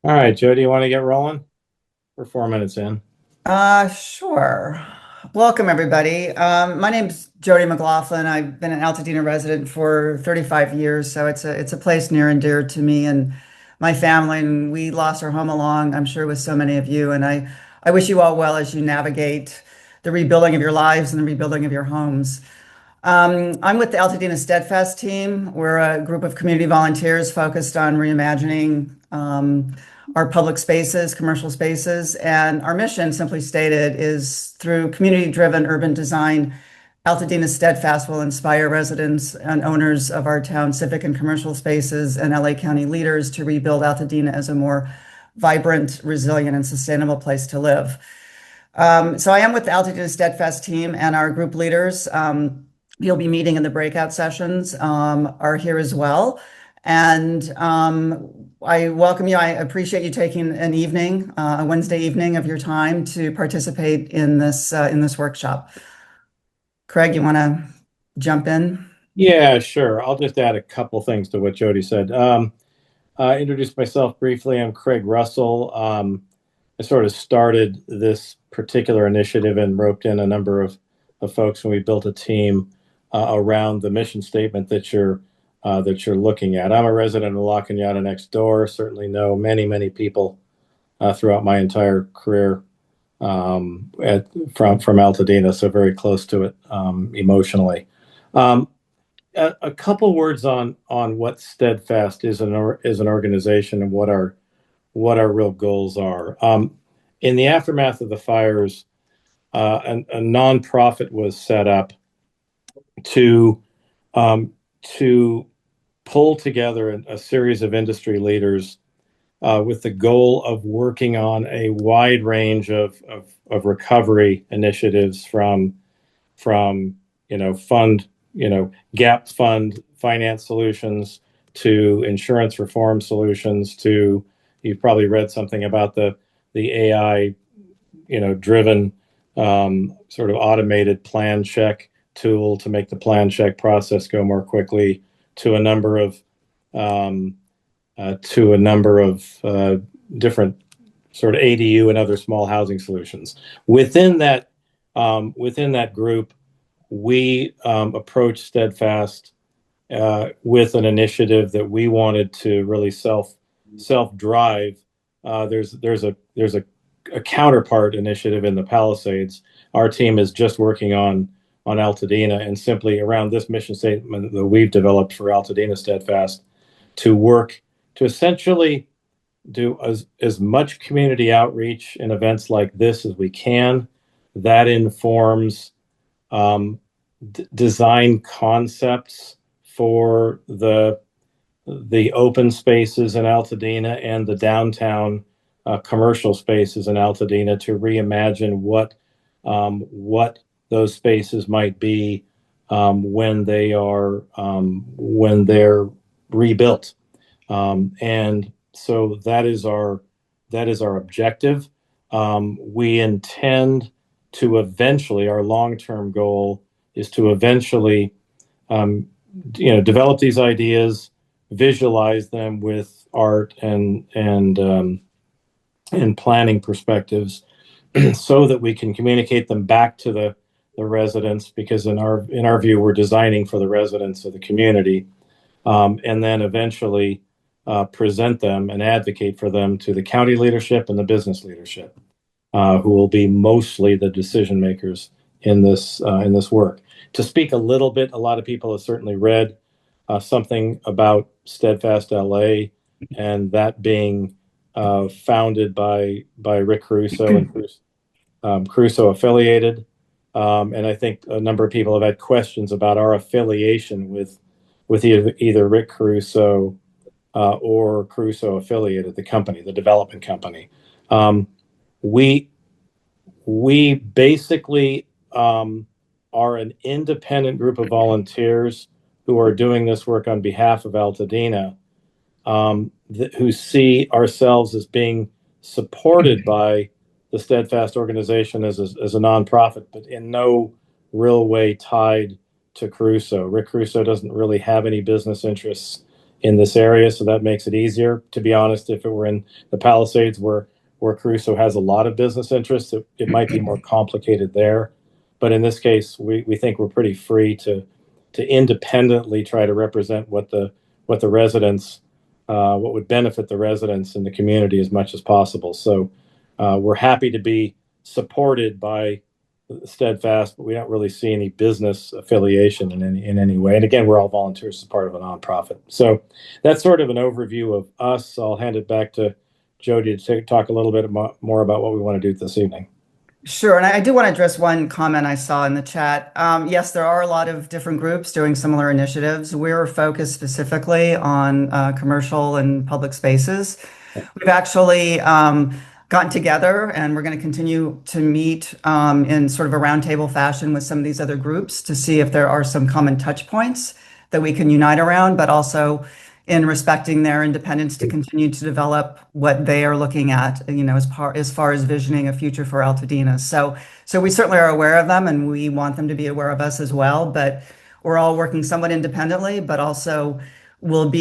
All right, Joe, do you want to get rolling? We're 4 minutes in. Sure. Welcome, everybody. My name's Jody McLaughlin. I've been an Altadena resident for 35 years, so it's a place near and dear to me and my family. And we lost our home along, I'm sure, with so many of you. And I wish you all well as you navigate the rebuilding of your lives and the rebuilding of your homes. I'm with the Altadena Steadfast team. We're a group of community volunteers focused on reimagining our public spaces, commercial spaces. And our mission, simply stated, is through community-driven urban design, Altadena Steadfast will inspire residents and owners of our town civic and commercial spaces and LA County leaders to rebuild Altadena as a more vibrant, resilient, and sustainable place to live. So I am with the Altitude Steadfast team and our group leaders. You'll be meeting in the breakout sessions, are here as well. And I welcome you. I appreciate you taking an evening, a Wednesday evening of your time to participate in this workshop. Craig, you want to jump in? Yeah, sure. I'll just add a couple things to what Jody said. Introduce myself briefly. I'm Craig Russell. I sort of started this particular initiative and roped in a number of folks, and we built a team around the mission statement that you're looking at. I'm a resident of La Cañada next door. Certainly know many people throughout my entire career from Altadena, so very close to it emotionally. Um, a couple words on what Steadfast is an organization and what our real goals are. In the aftermath of the fires, a nonprofit was set up to to pull together a series of industry leaders with the goal of working on a wide range of recovery initiatives from fund gap fund finance solutions to insurance reform solutions to you've probably read something about the AI driven sort of automated plan check tool to make the plan check process go more quickly to a number of um, different sort of ADU and other small housing solutions. Within that group, we approached Steadfast with an initiative that we wanted to really self drive. There's a counterpart initiative in the Palisades. Our team is just working on Altadena and simply around this mission statement that we've developed for Altadena Steadfast to work to essentially do as much community outreach in events like this as we can. That informs design concepts for the open spaces in Altadena and the downtown commercial spaces in Altadena to reimagine what those spaces might be when they're rebuilt. And so that is our objective. We intend to eventually, our long-term goal is to eventually, develop these ideas, visualize them with art and planning perspectives, so that we can communicate them back to the residents. Because in our view, we're designing for the residents of the community, and then eventually present them and advocate for them to the county leadership and the business leadership, who will be mostly the decision makers in this work. To speak a little bit, a lot of people have certainly read something about Steadfast LA, and that being founded by Rick Caruso and Caruso affiliated. And I think a number of people have had questions about our affiliation with either Rick Caruso or Caruso affiliated, the company, the development company. We we basically are an independent group of volunteers who are doing this work on behalf of Altadena, who see ourselves as being supported by the Steadfast organization as a nonprofit, but in no real way tied to Caruso. Rick Caruso doesn't really have any business interests in this area, so that makes it easier. To be honest, if it were in the Palisades where Caruso has a lot of business interests, it might be more complicated there. But in this case, we think we're pretty free to independently try to represent what the residents, what would benefit the residents in the community as much as possible. So we're happy to be supported by Steadfast, but we don't really see any business affiliation in any way. And again, we're all volunteers as part of a nonprofit. So that's sort of an overview of us. I'll hand it back to Jody to talk a little bit more about what we want to do this evening. Sure, and I do want to address one comment I saw in the chat. Yes, there are a lot of different groups doing similar initiatives. We're focused specifically on commercial and public spaces. We've actually gotten together, and we're going to continue to meet in sort of a roundtable fashion with some of these other groups to see if there are some common touch points that we can unite around, but also in respecting their independence to continue to develop what they are looking at, as far as visioning a future for Altadena. So we certainly are aware of them, and we want them to be aware of us as well. But we're all working somewhat independently, but also will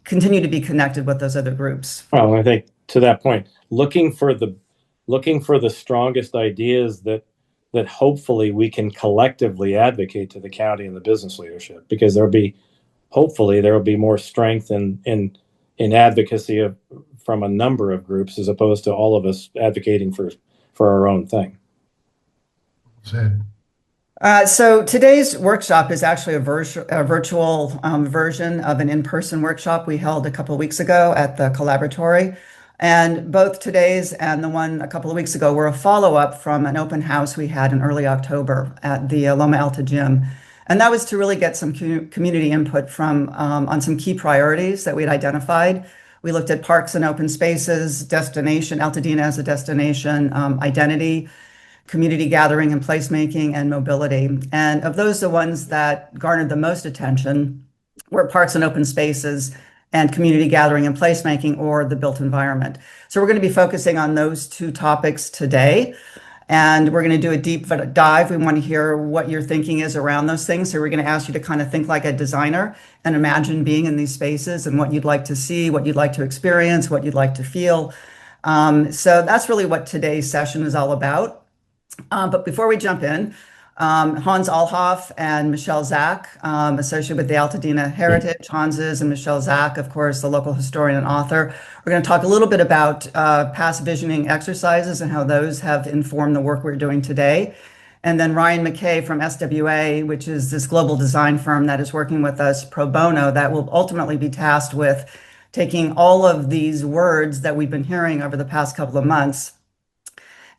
continue to be connected with those other groups. Well, I think to that point, looking for the strongest ideas that hopefully we can collectively advocate to the county and the business leadership, because hopefully there will be more strength in advocacy from a number of groups as opposed to all of us advocating for our own thing. So today's workshop is actually a virtual version of an in-person workshop we held a couple of weeks ago at the Collaboratory. And both today's and the one a couple of weeks ago were a follow-up from an open house we had in early October at the Loma Alta Gym. And that was to really get some community input on some key priorities that we'd identified. We looked at parks and open spaces, destination, Altadena as a destination, identity, community gathering and placemaking, and mobility. And of those, the ones that garnered the most attention were parks and open spaces and community gathering and placemaking, or the built environment. So we're going to be focusing on those two topics today. And we're going to do a deep dive. We want to hear what your thinking is around those things. So we're going to ask you to kind of think like a designer and imagine being in these spaces and what you'd like to see, what you'd like to experience, what you'd like to feel. So that's really what today's session is all about. But before we jump in, Hans Allhoff and Michelle Zach, associated with the Altadena Heritage. Hans is, and Michelle Zach, of course, the local historian and author. We're going to talk a little bit about past visioning exercises and how those have informed the work we're doing today. And then Ryan McKay from SWA, which is this global design firm that is working with us pro bono, that will ultimately be tasked with taking all of these words that we've been hearing over the past couple of months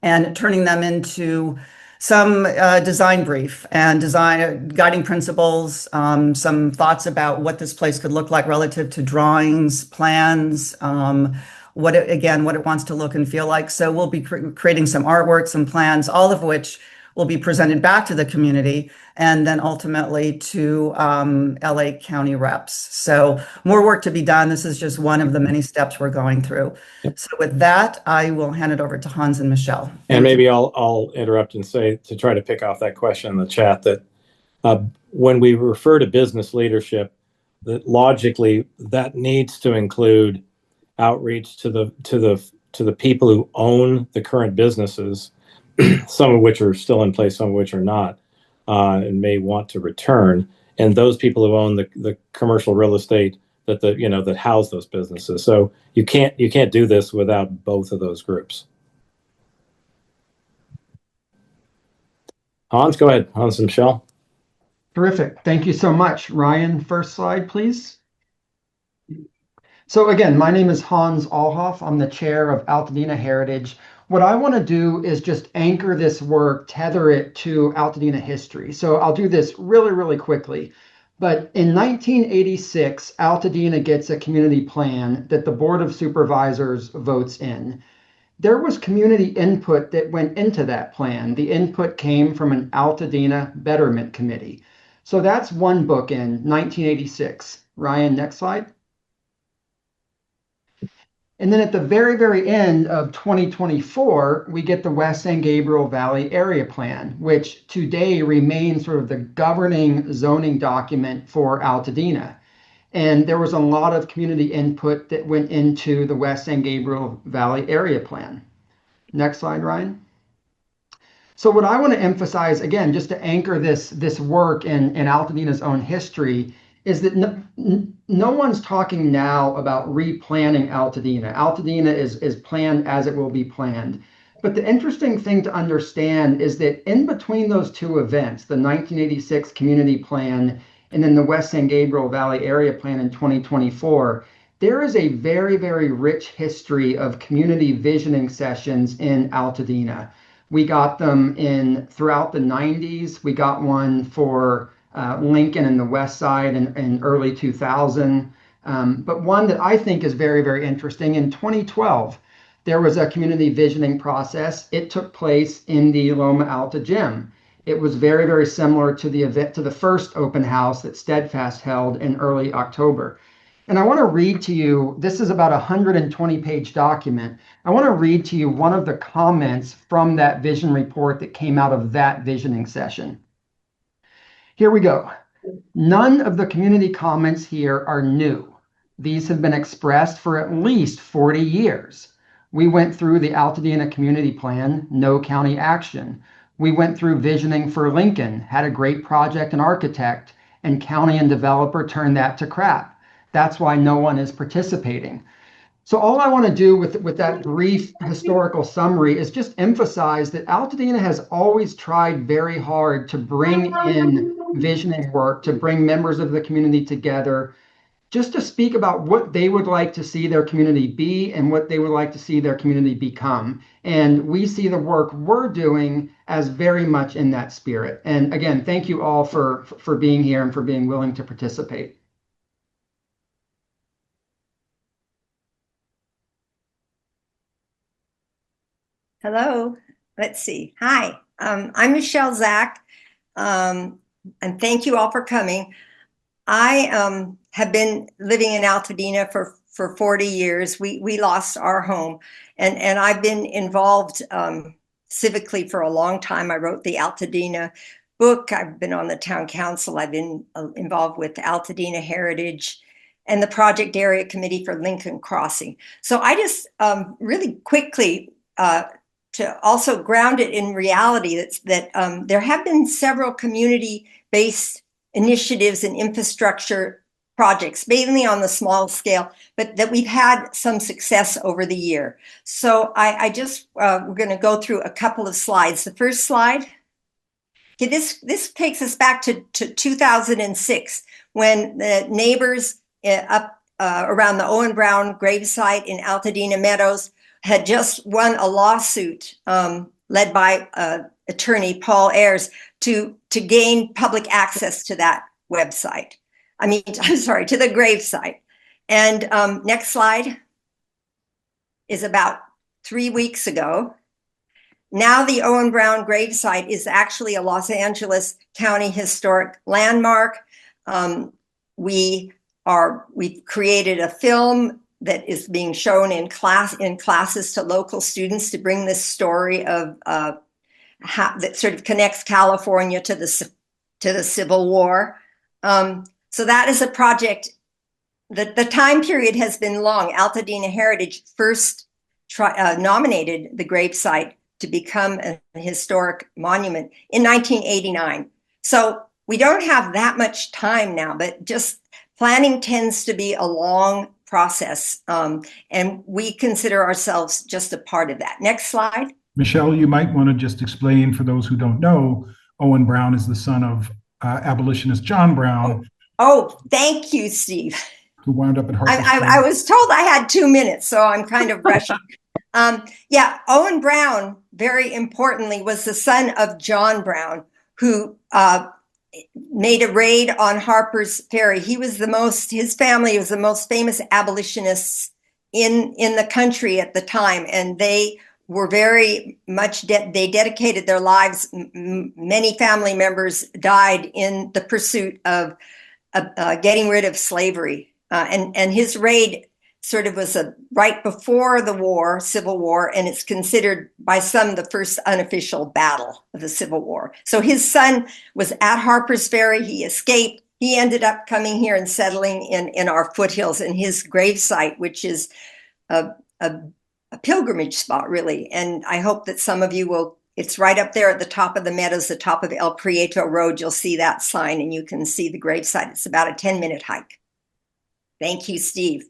and turning them into some design brief and design guiding principles, some thoughts about what this place could look like relative to drawings, plans, what it wants to look and feel like. So we'll be creating some artwork, some plans, all of which will be presented back to the community and then ultimately to LA County reps. So more work to be done. This is just one of the many steps we're going through. Yep. So with that, I will hand it over to Hans and Michelle. And maybe I'll interrupt and say, to try to pick off that question in the chat, that when we refer to business leadership, that logically that needs to include outreach to the people who own the current businesses, some of which are still in place, some of which are not, and may want to return, and those people who own the commercial real estate that house those businesses. So you can't do this without both of those groups. Hans, go ahead. Hans and Michelle. Terrific. Thank you so much. Ryan, first slide, please. So again, my name is Hans Allhoff. I'm the chair of Altadena Heritage. What I want to do is just anchor this work, tether it to Altadena history. So I'll do this really, really quickly. But in 1986, Altadena gets a community plan that the Board of Supervisors votes in. There was community input that went into that plan. The input came from an Altadena Betterment Committee. So that's one book in 1986. Ryan, next slide. And then at the very, very end of 2024, we get the West San Gabriel Valley Area Plan, which today remains sort of the governing zoning document for Altadena. And there was a lot of community input that went into the West San Gabriel Valley Area Plan. Next slide, Ryan. So what I want to emphasize, again, just to anchor this work in Altadena's own history, is that no one's talking now about replanning Altadena. Altadena is planned as it will be planned. But the interesting thing to understand is that in between those two events, the 1986 community plan and then the West San Gabriel Valley Area Plan in 2024, there is a very, very rich history of community visioning sessions in Altadena. We got them in throughout the 90s. We got one for Lincoln and the West Side in early 2000. But one that I think is very, very interesting, in 2012, there was a community visioning process. It took place in the Loma Alta gym. It was very, very similar to the event, to the first open house that Steadfast held in early October. And I want to read to you, this is about a 120-page document. I want to read to you one of the comments from that vision report that came out of that visioning session. Here we go. None of the community comments here are new. These have been expressed for at least 40 years. We went through the Altadena Community Plan, no county action. We went through visioning for Lincoln, had a great project and architect, and county and developer turned that to crap. That's why no one is participating. So all I want to do with that brief historical summary is just emphasize that Altadena has always tried very hard to bring in visioning work, to bring members of the community together, just to speak about what they would like to see their community be and what they would like to see their community become. And we see the work we're doing as very much in that spirit. And again, thank you all for being here and for being willing to participate. Hello, let's see. Hi, I'm Michelle Zach, and thank you all for coming. I have been living in Altadena for 40 years. We lost our home, and I've been involved civically for a long time. I wrote the Altadena book. I've been on the town council. I've been involved with Altadena Heritage and the project area committee for Lincoln Crossing. So I just really quickly to also ground it in reality that there have been several community-based initiatives and infrastructure projects, mainly on the small scale, but that we've had some success over the year. So I just, we're gonna go through a couple of slides. The first slide, okay, this takes us back to 2006, when the neighbors up around the Owen Brown gravesite in Altadena Meadows had just won a lawsuit led by attorney Paul Ayers to gain public access to that website. I'm sorry, to the gravesite. And next slide is about 3 weeks ago. Now the Owen Brown gravesite is actually a Los Angeles County historic landmark. We've created a film that is being shown in classes to local students to bring this story of that sort of connects California to the Civil War. So that is a project that the time period has been long. Altadena Heritage first nominated the gravesite to become a historic monument in 1989. So we don't have that much time now, but just planning tends to be a long process, and we consider ourselves just a part of that. Next slide. Michelle, you might want to just explain for those who don't know, Owen Brown is the son of abolitionist John Brown. Oh, thank you, Steve. Who wound up at Harper. I was told I had 2 minutes, so I'm kind of rushing. Yeah, Owen Brown, very importantly, was the son of John Brown, who made a raid on Harper's Ferry. His family was the most famous abolitionists in the country at the time, and they were very much, they dedicated their lives. Many family members died in the pursuit of getting rid of slavery. And his raid sort of was right before the war, Civil War, and it's considered by some the first unofficial battle of the Civil War. So his son was at Harper's Ferry. He escaped, he ended up coming here and settling in our foothills in his gravesite, which is a, a pilgrimage spot, really. And I hope that some of you will, it's right up there at the top of the meadows, the top of El Prieto Road. You'll see that sign and you can see the gravesite. It's about a 10-minute hike. Thank you, Steve.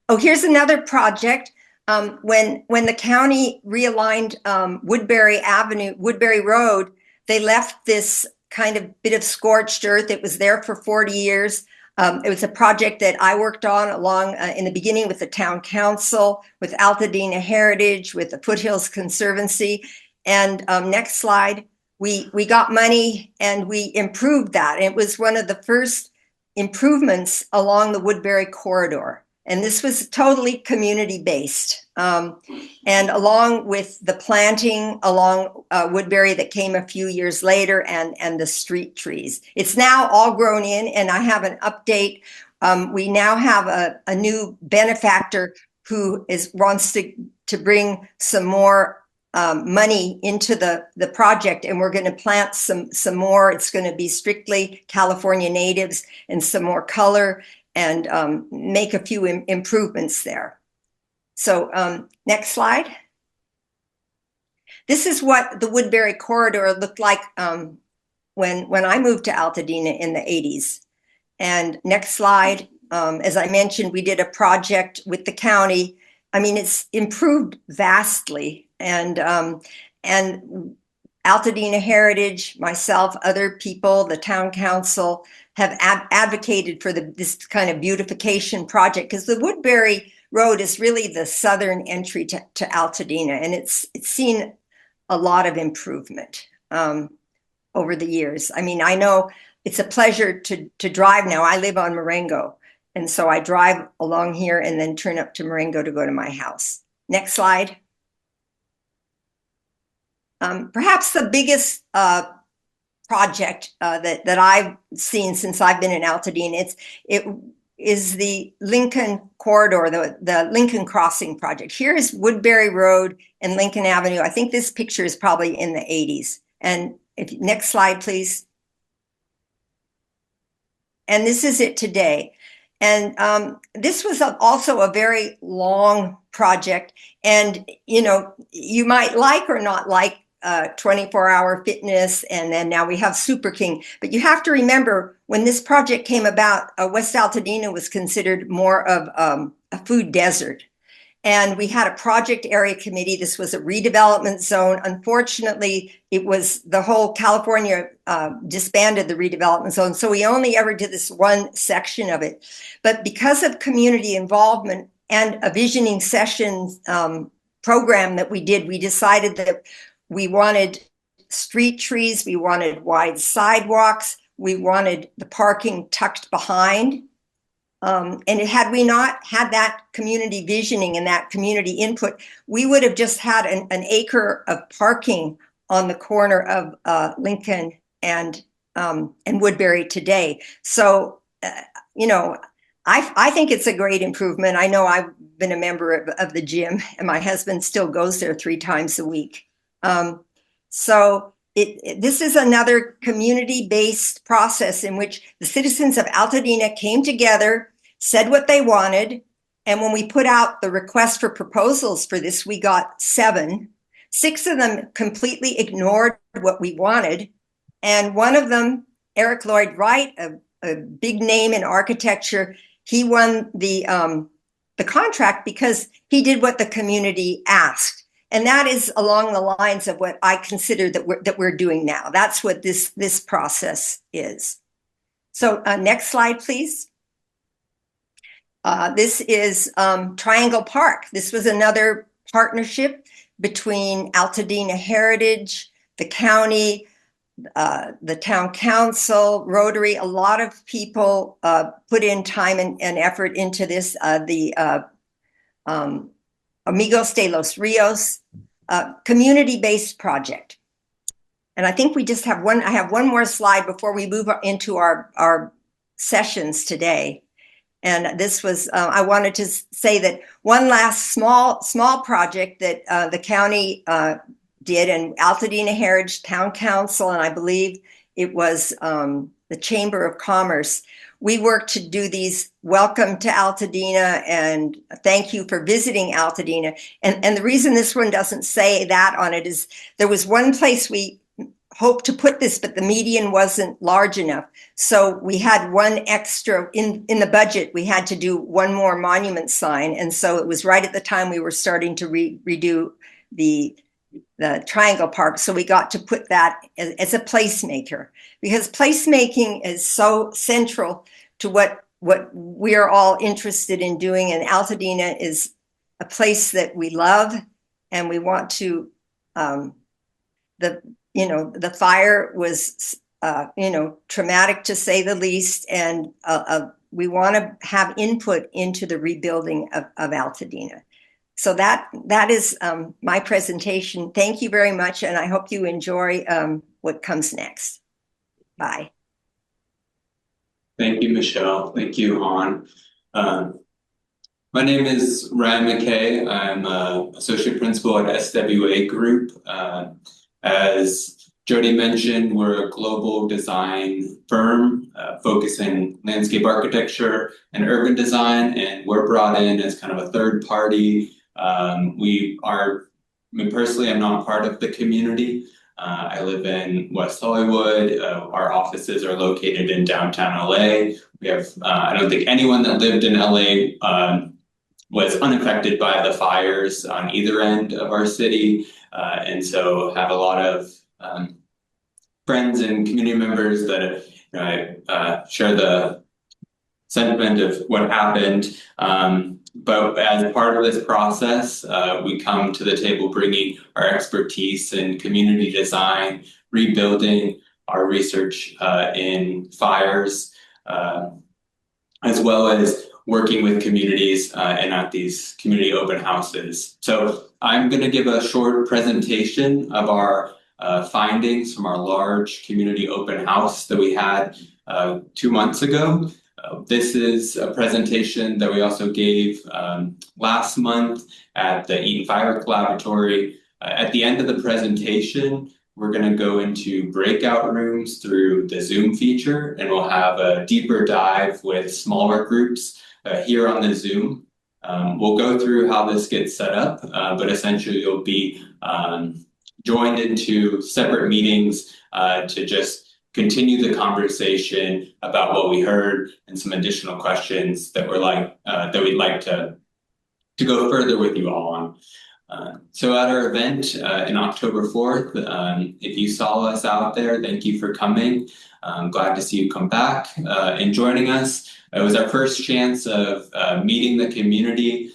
Oh, here's another project. When the county realigned Woodbury Road, they left this kind of bit of scorched earth. It was there for 40 years. It was a project that I worked on along in the beginning with the town council, with Altadena Heritage, with the Foothills Conservancy. And next slide, we got money and we improved that. And it was one of the first improvements along the Woodbury corridor. And this was totally community-based. And along with the planting along Woodbury that came a few years later and the street trees. It's now all grown in, and I have an update. We now have a new benefactor who wants to bring some more money into the project, and we're going to plant some more. It's going to be strictly California natives and some more color and make a few improvements there. So next slide. This is what the Woodbury corridor looked like when I moved to Altadena in the 80s. And next slide, as I mentioned, we did a project with the county. I mean, it's improved vastly. And Altadena Heritage, myself, other people, the town council have advocated for this kind of beautification project, because the Woodbury Road is really the southern entry to Altadena, and it's seen a lot of improvement over the years. I mean, I know it's a pleasure to drive now. I live on Marengo, and so I drive along here and then turn up to Marengo to go to my house. Next slide. Perhaps the biggest project that I've seen since I've been in Altadena, it is the Lincoln corridor, the Lincoln Crossing project. Here is Woodbury Road and Lincoln Avenue. I think this picture is probably in the 80s. And next slide, please. And this is it today. And this was also a very long project. And, you know, you might like or not like 24-hour fitness, and then now we have Super King. But you have to remember, when this project came about, West Altadena was considered more of a food desert. And we had a project area committee. This was a redevelopment zone. Unfortunately, it was the whole California disbanded the redevelopment zone. So we only ever did this one section of it. But because of community involvement and a visioning session program that we did, we decided that we wanted street trees, we wanted wide sidewalks, we wanted the parking tucked behind. And had we not had that community visioning and that community input, we would have just had an acre of parking on the corner of Lincoln and Woodbury today. So, you know, I think it's a great improvement. I know I've been a member of the gym, and my husband still goes there 3 times a week. So this is another community-based process in which the citizens of Altadena came together, said what they wanted, and when we put out the request for proposals for this, we got 7. 6 of them completely ignored what we wanted, and one of them, Eric Lloyd Wright, a big name in architecture, he won the contract because he did what the community asked. And that is along the lines of what I consider that we're doing now. That's what this process is. So next slide, please. This is Triangle Park. This was another partnership between Altadena Heritage, the county, the town council, Rotary. A lot of people put in time and effort into this. Amigos de los Rios, community-based project. And I think we just have I have one more slide before we move into our sessions today. And this was, I wanted to say that one last small project that the county did, and Altadena Heritage Town Council, and I believe it was the Chamber of Commerce. We work to do these welcome to Altadena and thank you for visiting Altadena. And the reason this one doesn't say that on it is there was one place we hoped to put this, but the median wasn't large enough. So we had one extra in the budget. We had to do one more monument sign. And so it was right at the time we were starting to redo the Triangle Park. So we got to put that as a placemaker, because placemaking is so central to what we're all interested in doing. And Altadena is a place that we love, and we want to, the fire was, traumatic to say the least. And we want to have input into the rebuilding of Altadena. So that is my presentation. Thank you very much. And I hope you enjoy what comes next. Bye. Thank you, Michelle. Thank you, Han. My name is Ryan McKay. I'm Associate Principal at SWA Group. As Jody mentioned, we're a global design firm focusing landscape architecture and urban design, and we're brought in as kind of a third party. Personally, I'm not part of the community. I live in West Hollywood. Our offices are located in downtown LA. We have, I don't think anyone that lived in LA was unaffected by the fires on either end of our city. And so have a lot of friends and community members that share the sentiment of what happened. But as part of this process, we come to the table bringing our expertise in community design, rebuilding, our research in fires, as well as working with communities and at these community open houses. So I'm going to give a short presentation of our findings from our large community open house that we had 2 months ago. This is a presentation that we also gave last month at the Eaton Fire Collaboratory. At the end of the presentation, we're going to go into breakout rooms through the Zoom feature, and we'll have a deeper dive with smaller groups here on the Zoom. We'll go through how this gets set up, but essentially you'll be joined into separate meetings to just continue the conversation about what we heard and some additional questions that we'd like to go further with you all on. So at our event in October 4th, if you saw us out there, thank you for coming. I'm glad to see you come back and joining us. It was our first chance of meeting the community,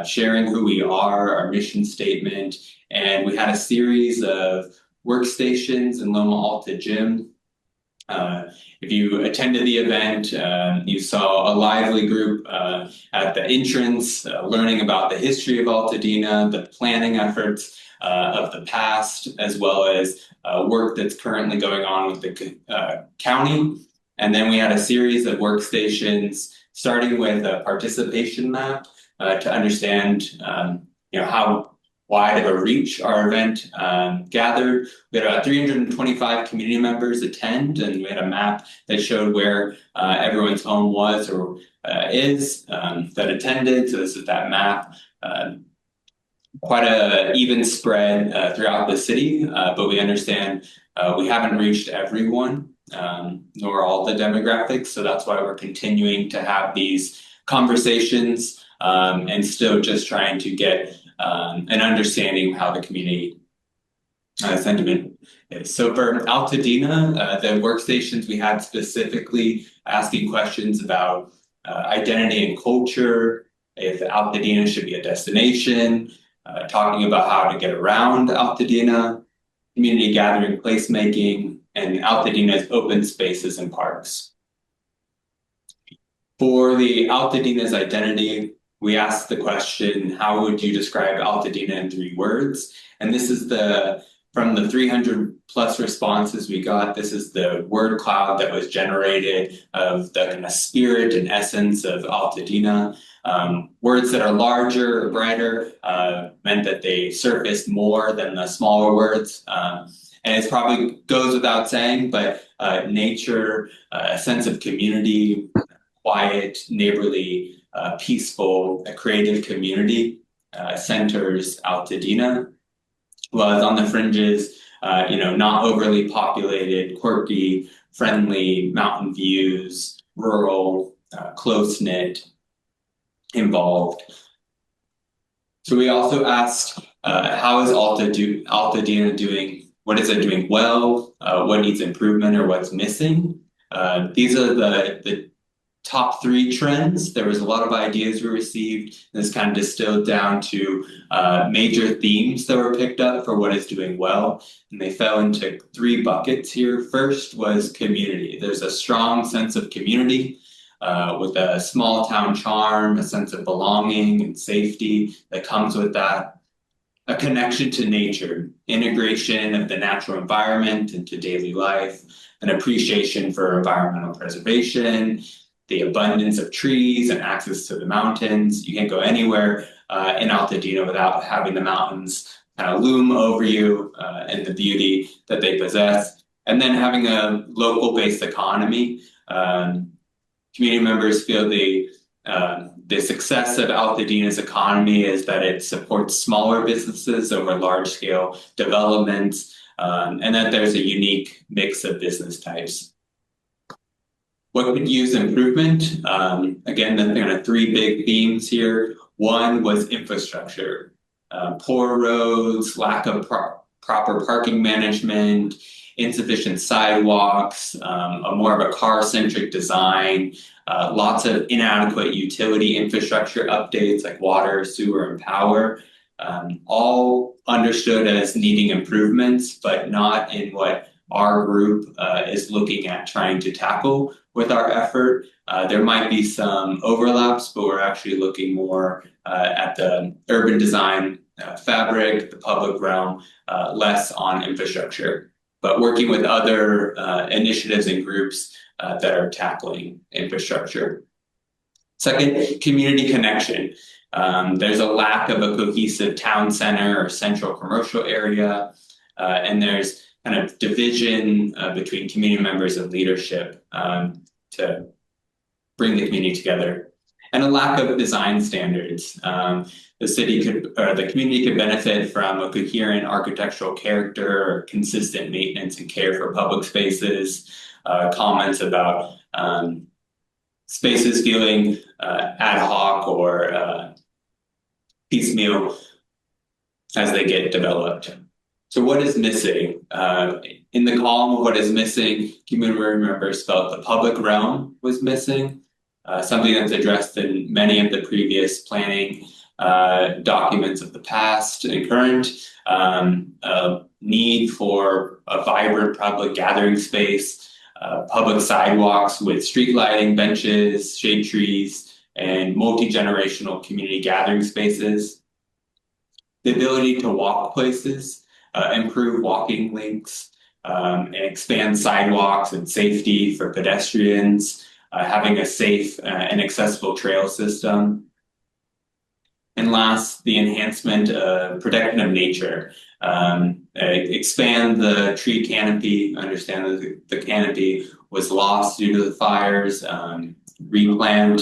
sharing who we are, our mission statement, and we had a series of workstations in Loma Alta Gym. If you attended the event, you saw a lively group at the entrance, learning about the history of Altadena, the planning efforts of the past, as well as work that's currently going on with the county. And then we had a series of workstations, starting with a participation map to understand how wide of a reach our event gathered. We had about 325 community members attend, and we had a map that showed where everyone's home was or is that attended. So this is that map. Quite an even spread throughout the city, but we understand we haven't reached everyone, nor all the demographics. So that's why we're continuing to have these conversations and still just trying to get an understanding of how the community sentiment is. So for Altadena, the workstations we had specifically asking questions about identity and culture, if Altadena should be a destination, talking about how to get around Altadena, community gathering, placemaking, and Altadena's open spaces and parks. For the Altadena's identity, we asked the question, how would you describe Altadena in 3 words? And this is from the 300 plus responses we got, this is the word cloud that was generated of the kind of spirit and essence of Altadena. Words that are larger or brighter meant that they surfaced more than the smaller words. And it probably goes without saying, but nature, a sense of community, quiet, neighborly, peaceful, a creative community centers Altadena. Was on the fringes, not overly populated, quirky, friendly, mountain views, rural, close-knit, involved. So we also asked, how is Altadena doing? What is it doing well? What needs improvement or what's missing? These are the top 3 trends. There was a lot of ideas we received. This kind of distilled down to major themes that were picked up for what is doing well. And they fell into 3 buckets here. First was community. There's a strong sense of community with a small town charm, a sense of belonging and safety that comes with that. A connection to nature, integration of the natural environment into daily life, an appreciation for environmental preservation, the abundance of trees and access to the mountains. You can't go anywhere in Altadena without having the mountains kind of loom over you and the beauty that they possess. And then having a local-based economy. Community members feel the success of Altadena's economy is that it supports smaller businesses over large-scale developments, and that there's a unique mix of business types. What could use improvement? Again, the kind of 3 big themes here. One was infrastructure. Poor roads, lack of proper parking management, insufficient sidewalks, more of a car-centric design, lots of inadequate utility infrastructure updates like water, sewer, and power, all understood as needing improvements, but not in what our group is looking at trying to tackle with our effort. There might be some overlaps, but we're actually looking more at the urban design fabric, the public realm, less on infrastructure, but working with other initiatives and groups that are tackling infrastructure. Second, community connection. There's a lack of a cohesive town center or central commercial area, and there's kind of division between community members and leadership to bring the community together, and a lack of design standards. The community could benefit from a coherent architectural character or consistent maintenance and care for public spaces. Comments about spaces feeling ad hoc or piecemeal as they get developed. So what is missing? In the column of what is missing, community members felt the public realm was missing, something that's addressed in many of the previous planning documents of the past and current. Need for a vibrant public gathering space, public sidewalks with street lighting, benches, shade trees, and multi-generational community gathering spaces. The ability to walk places, improve walking links, and expand sidewalks and safety for pedestrians, having a safe and accessible trail system. And last, the enhancement of protection of nature. Expand the tree canopy, understand that the canopy was lost due to the fires, replant,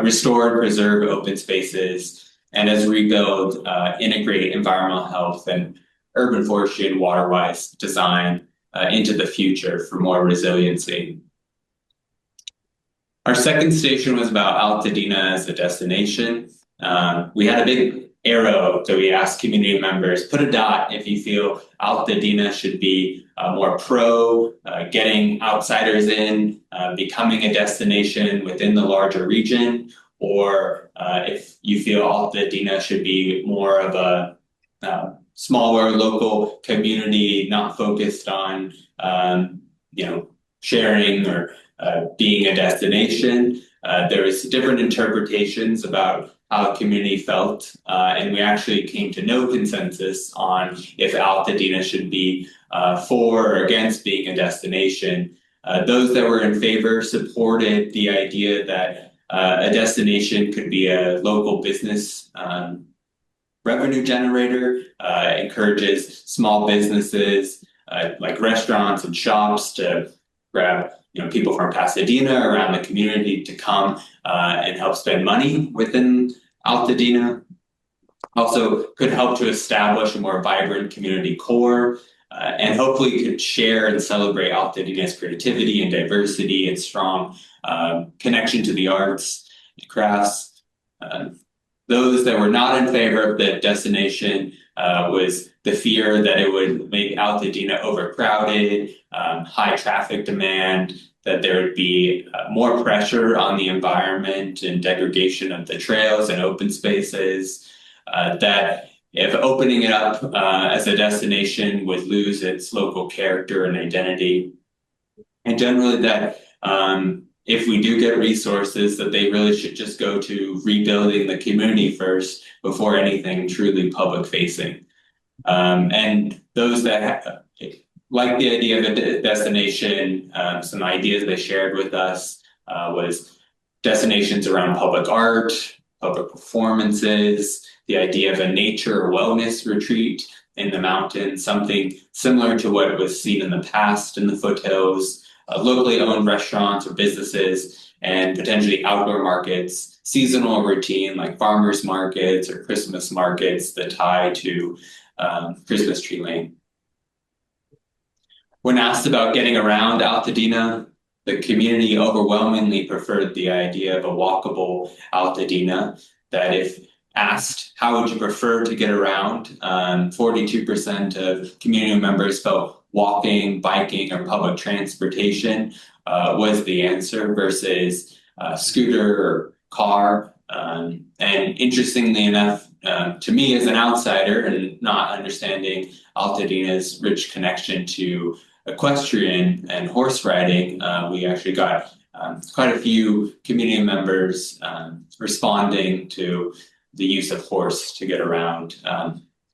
restore, preserve open spaces, and as rebuild, integrate environmental health and urban forestry and water-wise design into the future for more resiliency. Our second station was about Altadena as a destination. We had a big arrow that we asked community members, put a dot if you feel Altadena should be more pro, getting outsiders in, becoming a destination within the larger region, or if you feel Altadena should be more of a smaller local community, not focused on sharing or being a destination. There was different interpretations about how the community felt, and we actually came to no consensus on if Altadena should be for or against being a destination. Those that were in favor supported the idea that a destination could be a local business revenue generator, encourages small businesses like restaurants and shops to grab people from Pasadena around the community to come and help spend money within Altadena. Also could help to establish a more vibrant community core and hopefully could share and celebrate Altadena's creativity and diversity and strong connection to the arts and crafts. Those that were not in favor of the destination was the fear that it would make Altadena overcrowded, high traffic demand, that there would be more pressure on the environment and degradation of the trails and open spaces, that if opening it up as a destination would lose its local character and identity. And generally that if we do get resources, that they really should just go to rebuilding the community first before anything truly public facing. And those that like the idea of a destination, some ideas they shared with us was destinations around public art, public performances, the idea of a nature or wellness retreat in the mountains, something similar to what was seen in the past in the foothills, locally owned restaurants or businesses, and potentially outdoor markets, seasonal routine like farmers markets or Christmas markets that tie to Christmas tree lane. When asked about getting around Altadena, the community overwhelmingly preferred the idea of a walkable Altadena, that if asked, how would you prefer to get around? 42% of community members felt walking, biking, or public transportation was the answer versus scooter or car. And interestingly enough, to me as an outsider and not understanding Altadena's rich connection to equestrian and horse riding, we actually got quite a few community members responding to the use of horse to get around,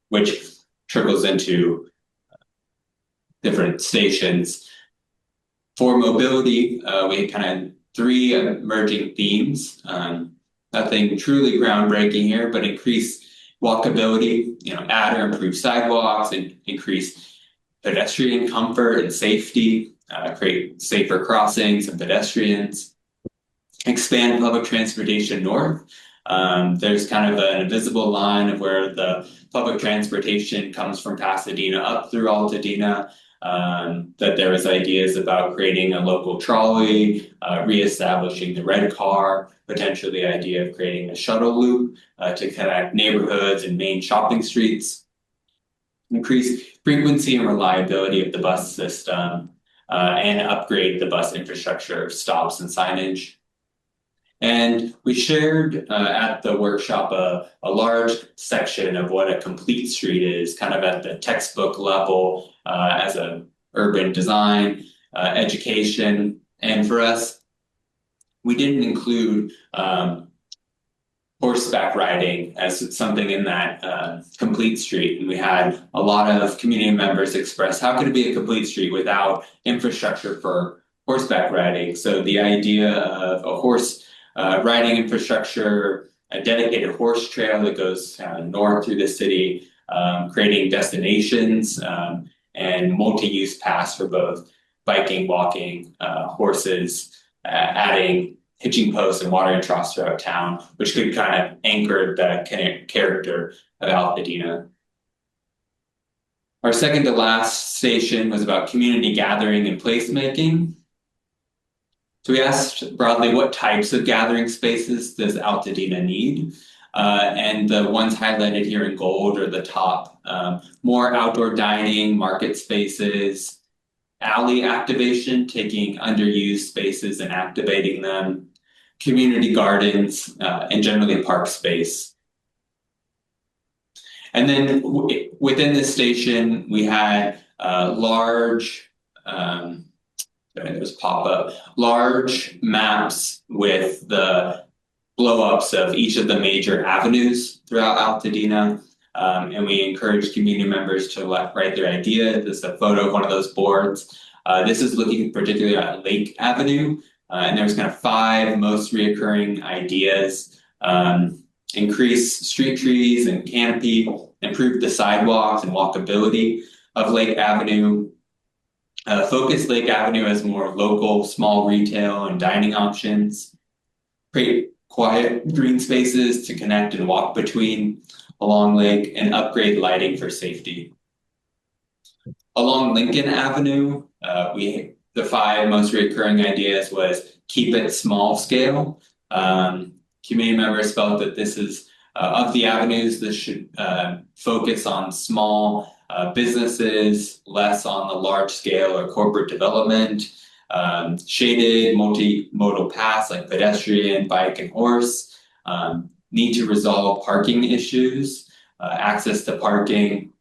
which trickles into different stations. For mobility, we had kind of three emerging themes. Nothing truly groundbreaking here, but increase walkability, add or improve sidewalks and increase pedestrian comfort and safety, create safer crossings and pedestrians, expand public transportation north. There's kind of an invisible line of where the public transportation comes from Pasadena up through Altadena, that there was ideas about creating a local trolley, reestablishing the red car, potentially the idea of creating a shuttle loop to connect neighborhoods and main shopping streets, increase frequency and reliability of the bus system, and upgrade the bus infrastructure, stops and signage. And we shared at the workshop a large section of what a complete street is, kind of at the textbook level as an urban design, education. And for us, we didn't include horseback riding as something in that complete street. And we had a lot of community members express, how could it be a complete street without infrastructure for horseback riding? So the idea of a horse riding infrastructure, a dedicated horse trail that goes north through the city, creating destinations and multi-use paths for both biking, walking, horses, adding hitching posts and watering troughs throughout town, which could kind of anchor the character of Altadena. Our second to last station was about community gathering and placemaking. So we asked broadly, what types of gathering spaces does Altadena need? And the ones highlighted here in gold are the top. More outdoor dining, market spaces, alley activation, taking underused spaces and activating them, community gardens, and generally park space. And then within this station, we had large, large maps with the blow-ups of each of the major avenues throughout Altadena. And we encourage community members to write their idea. This is a photo of one of those boards. This is looking particularly at Lake Avenue. And there's kind of 5 most reoccurring ideas. Increase street trees and canopy, improve the sidewalks and walkability of Lake Avenue, Focus Lake Avenue has more local, small retail and dining options. Create quiet green spaces to connect and walk between along Lake, and upgrade lighting for safety. Along Lincoln Avenue, the 5 most recurring ideas was keep it small scale. Community members felt that this is of the avenues, this should focus on small businesses, less on the large scale or corporate development. Shaded multimodal paths like pedestrian, bike, and horse. Need to resolve parking issues, access to parking,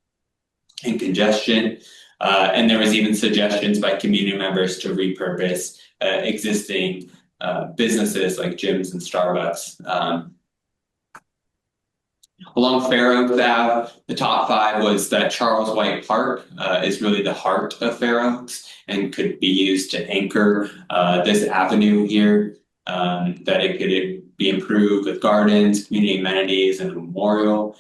and congestion. And there was even suggestions by community members to repurpose existing businesses like gyms and Starbucks. Along Fair Oaks Ave, the top 5 was that Charles White Park is really the heart of Fair Oaks and could be used to anchor this avenue here, that it could be improved with gardens, community amenities, and a memorial.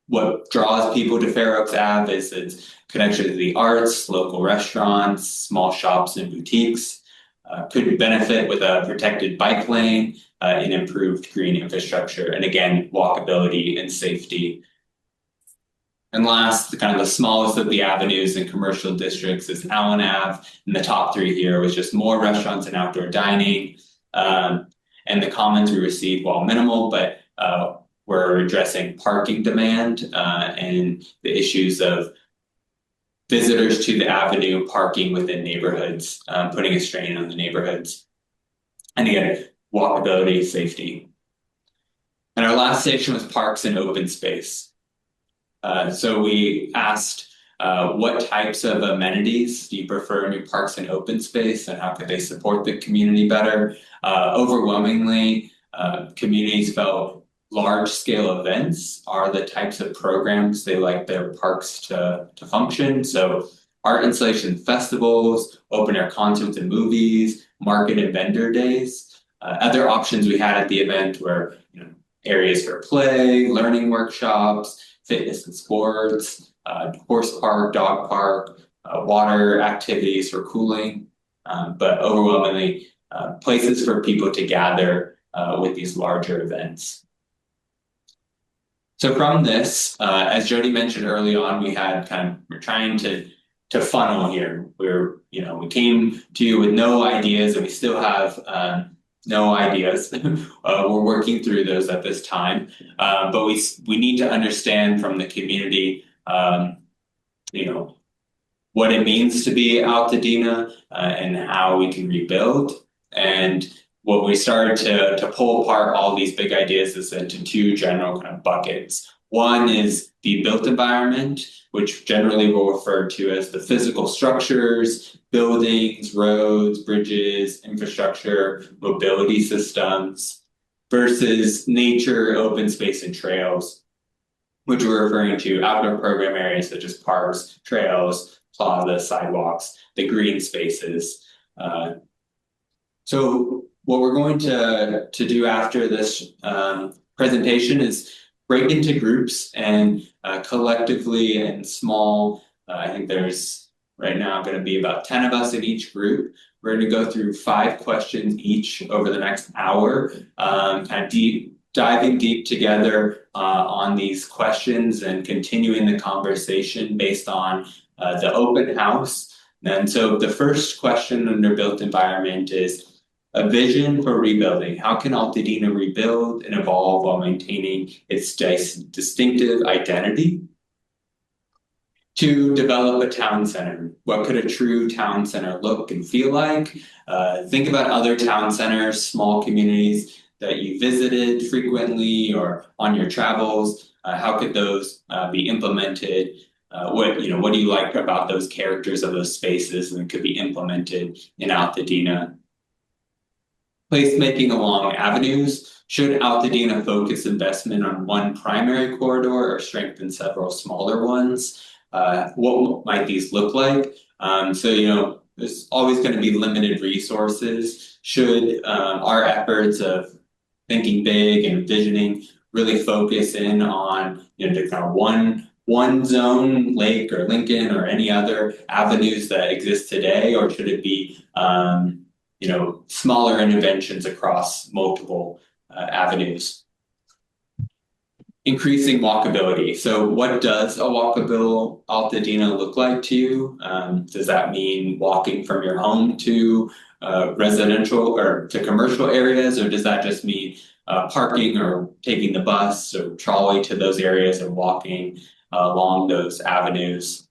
What draws people to Fair Oaks Ave is its connection to the arts, local restaurants, small shops, and boutiques. Could benefit with a protected bike lane and improved green infrastructure, and again, walkability and safety. And last, kind of the smallest of the avenues in commercial districts is Allen Ave, and the top 3 here was just more restaurants and outdoor dining. And the comments we received, while minimal, but were addressing parking demand and the issues of visitors to the avenue parking within neighborhoods, putting a strain on the neighborhoods. And again, walkability, safety. And our last section was parks and open space. So we asked what types of amenities do you prefer in your parks and open space, and how could they support the community better? Overwhelmingly, communities felt large-scale events are the types of programs they like their parks to function. So art installation festivals, open-air concerts and movies, market and vendor days. Other options we had at the event were areas for play, learning workshops, fitness and sports, horse park, dog park, water activities for cooling, but overwhelmingly places for people to gather with these larger events. So from this, as Jody mentioned early on, we're trying to funnel here. We came to you with no ideas, and we still have no ideas. We're working through those at this time, but we need to understand from the community, what it means to be Altadena and how we can rebuild. And what we started to pull apart all these big ideas is into 2 general kind of buckets. One is the built environment, which generally we'll refer to as the physical structures, buildings, roads, bridges, infrastructure, mobility systems, versus nature, open space, and trails, which we're referring to outdoor program areas such as parks, trails, plazas, sidewalks, the green spaces. So what we're going to do after this presentation is break into groups and collectively and small. I think there's right now going to be about 10 of us in each group. We're going to go through 5 questions each over the next hour, kind of diving deep together on these questions and continuing the conversation based on the open house. And so the first question under built environment is a vision for rebuilding. How can Altadena rebuild and evolve while maintaining its distinctive identity? 2, develop a town center. What could a true town center look and feel like? Think about other town centers, small communities that you visited frequently or on your travels. How could those be implemented? What do you like about those characters of those spaces and could be implemented in Altadena? Placemaking along avenues. Should Altadena focus investment on one primary corridor or strengthen several smaller ones? What might these look like? So there's always going to be limited resources. Should our efforts of thinking big and envisioning really focus in on the kind of one one zone, Lake or Lincoln or any other avenues that exist today, or should it be smaller interventions across multiple avenues? Increasing walkability. So what does a walkable Altadena look like to you? Does that mean walking from your home to residential or to commercial areas, or does that just mean parking or taking the bus or trolley to those areas and walking along those avenues?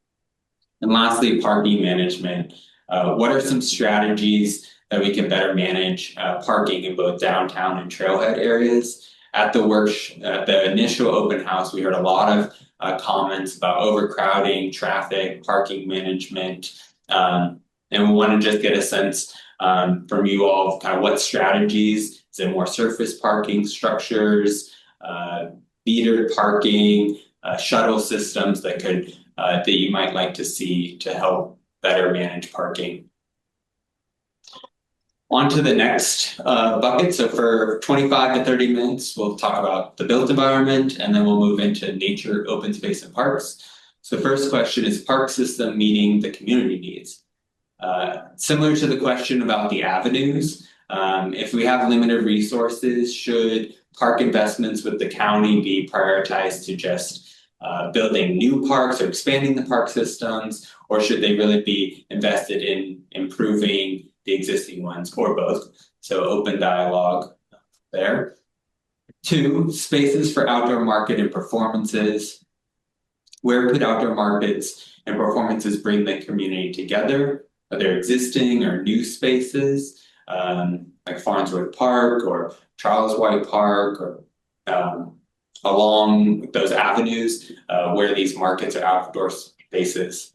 And lastly, parking management. What are some strategies that we can better manage parking in both downtown and trailhead areas? At the initial open house, we heard a lot of comments about overcrowding, traffic, parking management, and we want to just get a sense from you all of kind of what strategies. Is it more surface parking structures, metered parking, shuttle systems that you might like to see to help better manage parking? On to the next bucket. So for 25 to 30 minutes, we'll talk about the built environment, and then we'll move into nature, open space, and parks. So the first question is park system meeting the community needs? Similar to the question about the avenues, if we have limited resources, should park investments with the county be prioritized to just building new parks or expanding the park systems, or should they really be invested in improving the existing ones, or both? So open dialogue there. 2, spaces for outdoor market and performances. Where could outdoor markets and performances bring the community together? Are there existing or new spaces like Farnsworth Park or Charles White Park, or along those avenues where these markets or outdoor spaces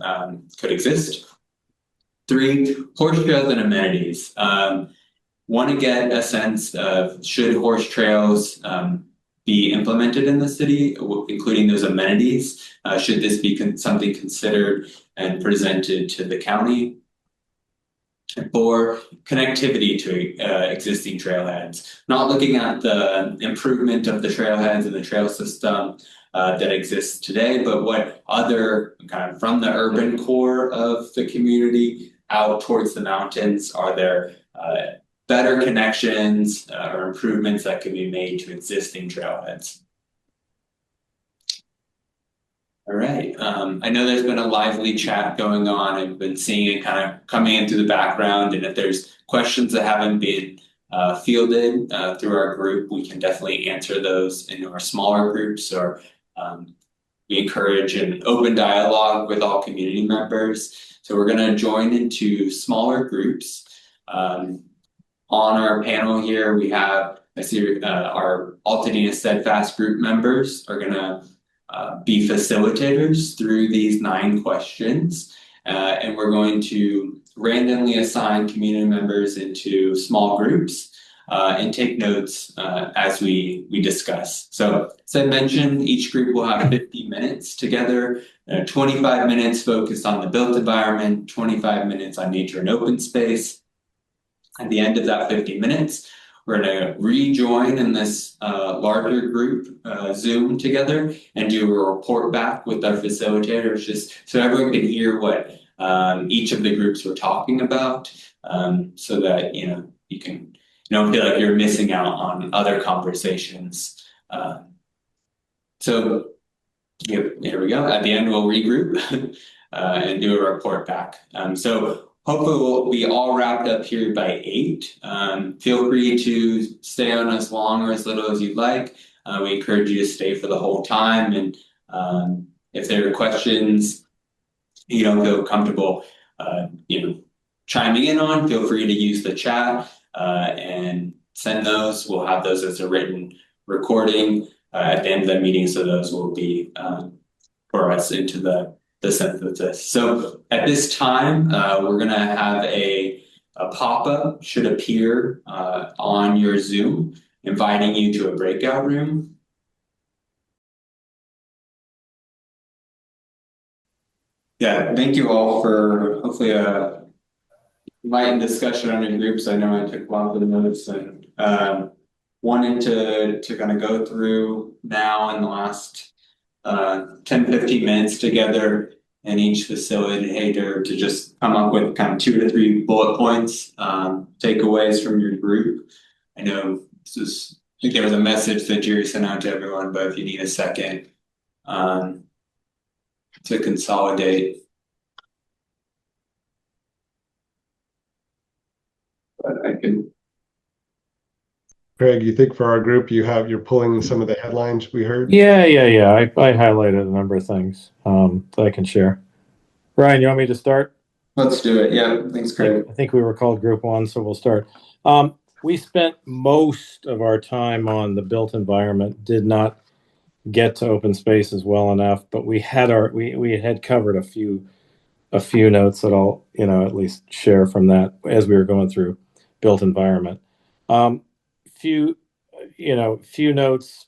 could exist? 3, horse trails and amenities. Want to get a sense of should horse trails be implemented in the city, including those amenities? Should this be something considered and presented to the county? And 4, connectivity to existing trailheads. Not looking at the improvement of the trailheads and the trail system that exists today, but what other kind of from the urban core of the community out towards the mountains, are there better connections or improvements that can be made to existing trailheads? All right, I know there's been a lively chat going on. I've been seeing it kind of coming into the background, and if there's questions that haven't been fielded through our group, we can definitely answer those in our smaller groups, or we encourage an open dialogue with all community members. So we're going to join into smaller groups. On our panel here, we have, I see our Altadena Steadfast group members are going to be facilitators through these 9 questions. And we're going to randomly assign community members into small groups and take notes as we discuss. So as I mentioned, each group will have 50 minutes together, 25 minutes focused on the built environment, 25 minutes on nature and open space. At the end of that 50 minutes, we're going to rejoin in this larger group Zoom together and do a report back with our facilitators, just so everyone can hear what each of the groups were talking about, so that you don't feel like you're missing out on other conversations. So here we go. At the end, we'll regroup and do a report back. So hopefully we'll be all wrapped up here by 8. Feel free to stay on as long or as little as you'd like. We encourage you to stay for the whole time. And if there are questions you don't feel comfortable chiming in on, feel free to use the chat and send those. We'll have those as a written recording at the end of the meeting, so those will be for us into the synthesis. So at this time, we're going to have a pop-up should appear on your Zoom, inviting you to a breakout room. Yeah, thank you all for hopefully a light discussion on your groups. I know I took lots of notes and wanted to kind of go through now in the last 10, 15 minutes together in each facilitator to just come up with kind of 2 to 3 bullet points, takeaways from your group. I know I think there was a message that Jerry sent out to everyone, but if you need a second to consolidate. But I can. Craig, you think for our group you're pulling some of the headlines we heard? Yeah. I highlighted a number of things that I can share. Ryan, you want me to start? Let's do it. Yeah, thanks, Craig. I think we were called Group 1, so we'll start. We spent most of our time on the built environment, did not get to open spaces well enough, but we had covered a few notes that I'll at least share from that as we were going through built environment. Few notes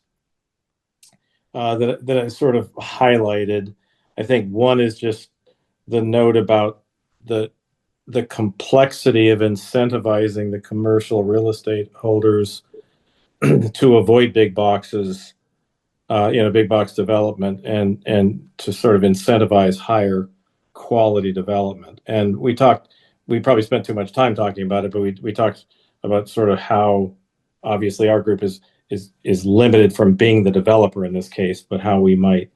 that I sort of highlighted. I think one is just the note about the complexity of incentivizing the commercial real estate holders to avoid big boxes, big box development, and to sort of incentivize higher quality development. And we probably spent too much time talking about it, but we talked about sort of how obviously our group is limited from being the developer in this case, but how we might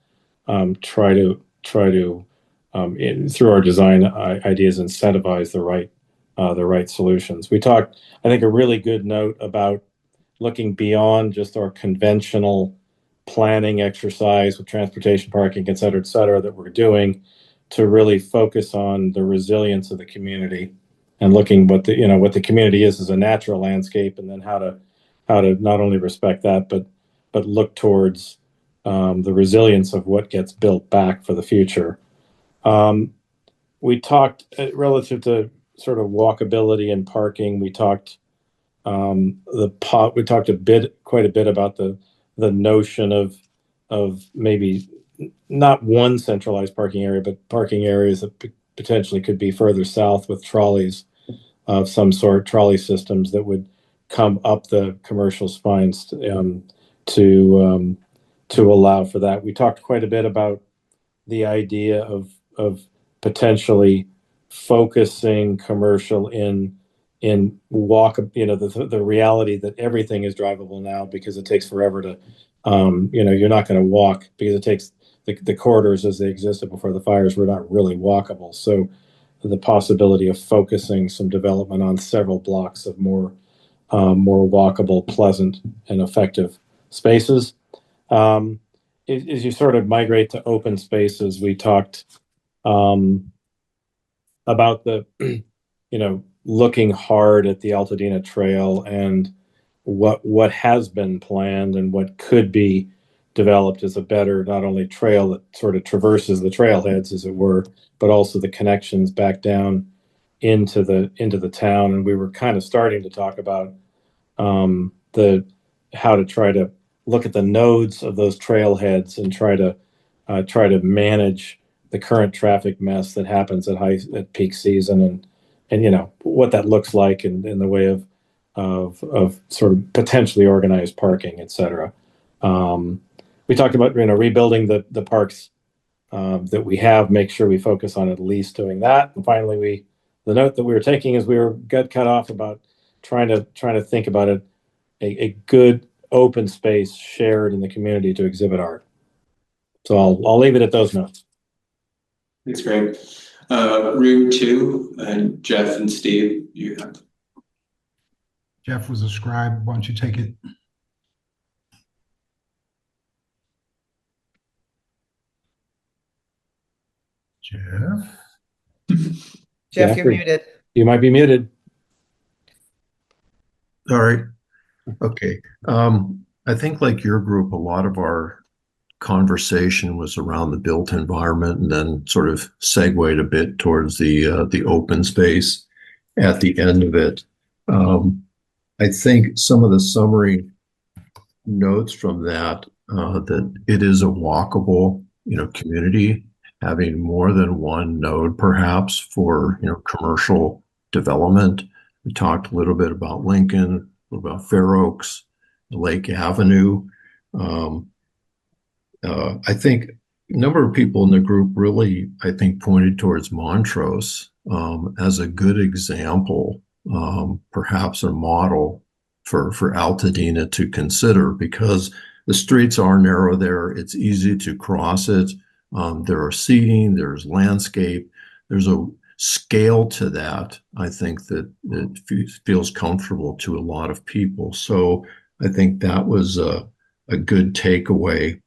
try to through our design ideas incentivize the right solutions. We talked, I think, a really good note about looking beyond just our conventional planning exercise with transportation, parking, et cetera, that we're doing, to really focus on the resilience of the community and looking what the community is as a natural landscape, and then how to not only respect that, but look towards the resilience of what gets built back for the future. We talked relative to sort of walkability and parking. We talked quite a bit about the notion of maybe not one centralized parking area, but parking areas that potentially could be further south with trolleys of some sort, trolley systems that would come up the commercial spines to allow for that. We talked quite a bit about the idea of potentially focusing commercial in walk, the reality that everything is drivable now, because it takes forever to, you're not going to walk, because it takes the corridors as they existed before the fires were not really walkable. So the possibility of focusing some development on several blocks of more walkable, pleasant, and effective spaces. As you sort of migrate to open spaces, we talked about the, looking hard at the Altadena Trail and what has been planned and what could be developed as a better, not only trail that sort of traverses the trailheads, as it were, but also the connections back down into the town. And we were kind of starting to talk about how to try to look at the nodes of those trailheads and try to manage the current traffic mess that happens at peak season, and what that looks like in the way of sort of potentially organized parking, et cetera. We talked about rebuilding the parks that we have, make sure we focus on at least doing that. And finally, the note that we were taking is we got cut off about trying to think about a good open space shared in the community to exhibit art. So I'll leave it at those notes. Thanks, Greg. Route 2, and Jeff and Steve, you have. Jeff was a scribe. Why don't you take it? Jeff, you're muted. You might be muted. All right. Okay. I think, like your group, a lot of our conversation was around the built environment, and then sort of segued a bit towards the open space at the end of it. I think some of the summary notes from that it is a walkable, community, having more than one node perhaps for commercial development. We talked a little bit about Lincoln, a little about Fair Oaks, Lake Avenue. I think a number of people in the group really, I think, pointed towards Montrose as a good example, perhaps a model for Altadena to consider, because the streets are narrow there. It's easy to cross it. There are seating, there's landscape, there's a scale to that. I think that it feels comfortable to a lot of people. So I think that was a good takeaway.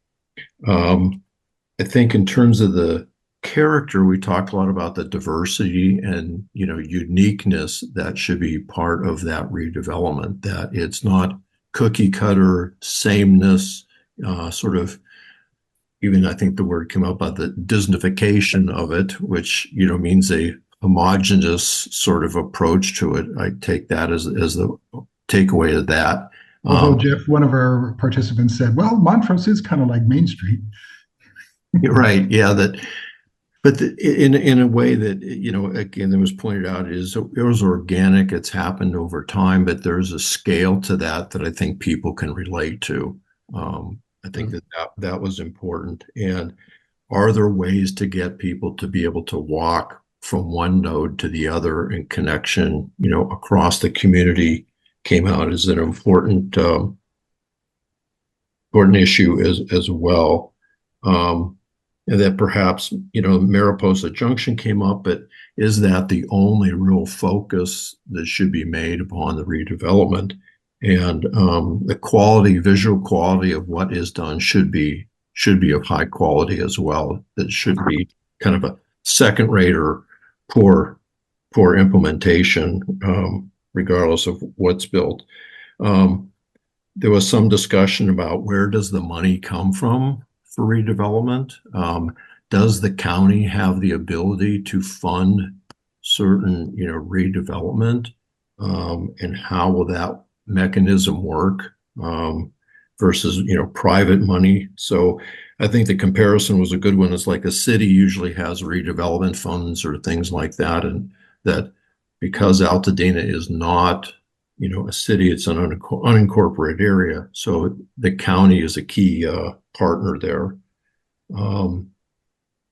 I think in terms of the character, we talked a lot about the diversity and, you know, uniqueness that should be part of that redevelopment, that it's not cookie cutter sameness, sort of, even I think the word came up about the Disneyfication of it, which, you know, means a homogenous sort of approach to it. I take that as the takeaway of that. Although Jeff, one of our participants said, well, Montrose is kind of like Main Street. Right. Yeah. But in a way that, you know, again, it was pointed out, it was organic. It's happened over time, but there's a scale to that I think people can relate to. I think that was important. And are there ways to get people to be able to walk from one node to the other in connection, you know, across the community came out as an important issue as well. And that perhaps, you know, Mariposa Junction came up, but is that the only real focus that should be made upon the redevelopment? And the visual quality of what is done should be of high quality as well. It should be kind of a second rate or poor implementation, regardless of what's built. There was some discussion about where does the money come from for redevelopment? Does the county have the ability to fund certain, you know, redevelopment? And how will that mechanism work versus, you know, private money? So I think the comparison was a good one. It's like a city usually has redevelopment funds or things like that, and that because Altadena is not, you know, a city, it's an unincorporated area. So the county is a key partner there.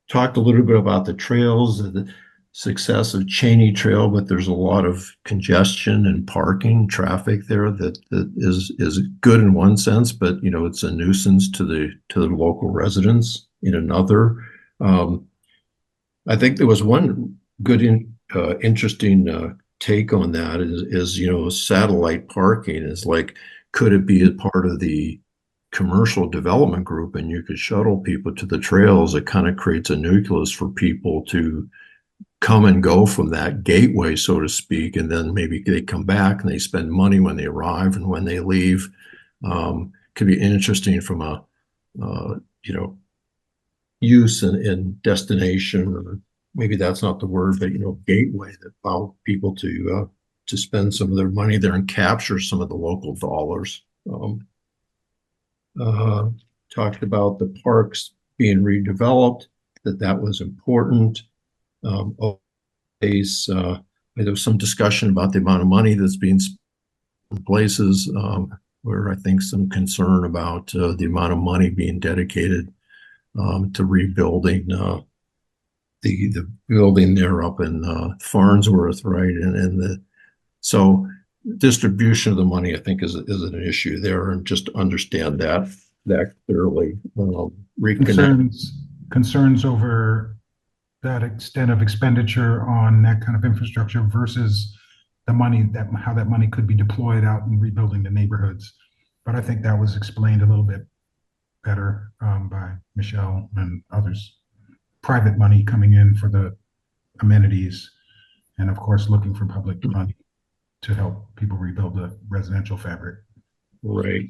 Talked a little bit about the trails and the success of Cheney Trail, but there's a lot of congestion and parking traffic there that is good in one sense, but, you know, it's a nuisance to the local residents in another. I think there was one good interesting take on that is, you know, satellite parking is like, could it be a part of the commercial development group and you could shuttle people to the trails? It kind of creates a nucleus for people to come and go from that gateway, so to speak, and then maybe they come back and they spend money when they arrive and when they leave. Could be interesting from a you know, use and destination, or maybe that's not the word, but, you know, gateway that allow people to spend some of their money there and capture some of the local dollars. Talked about the parks being redeveloped, that was important. There was some discussion about the amount of money that's being spent in places where I think some concern about the amount of money being dedicated to rebuilding the building there up in Farnsworth, right? And so distribution of the money, I think, is an issue there, and just understand that clearly. Concerns over that extent of expenditure on that kind of infrastructure versus the money how that money could be deployed out in rebuilding the neighborhoods. But I think that was explained a little bit better by Michelle and others. Private money coming in for the amenities, and of course looking for public money to help people rebuild the residential fabric. Right.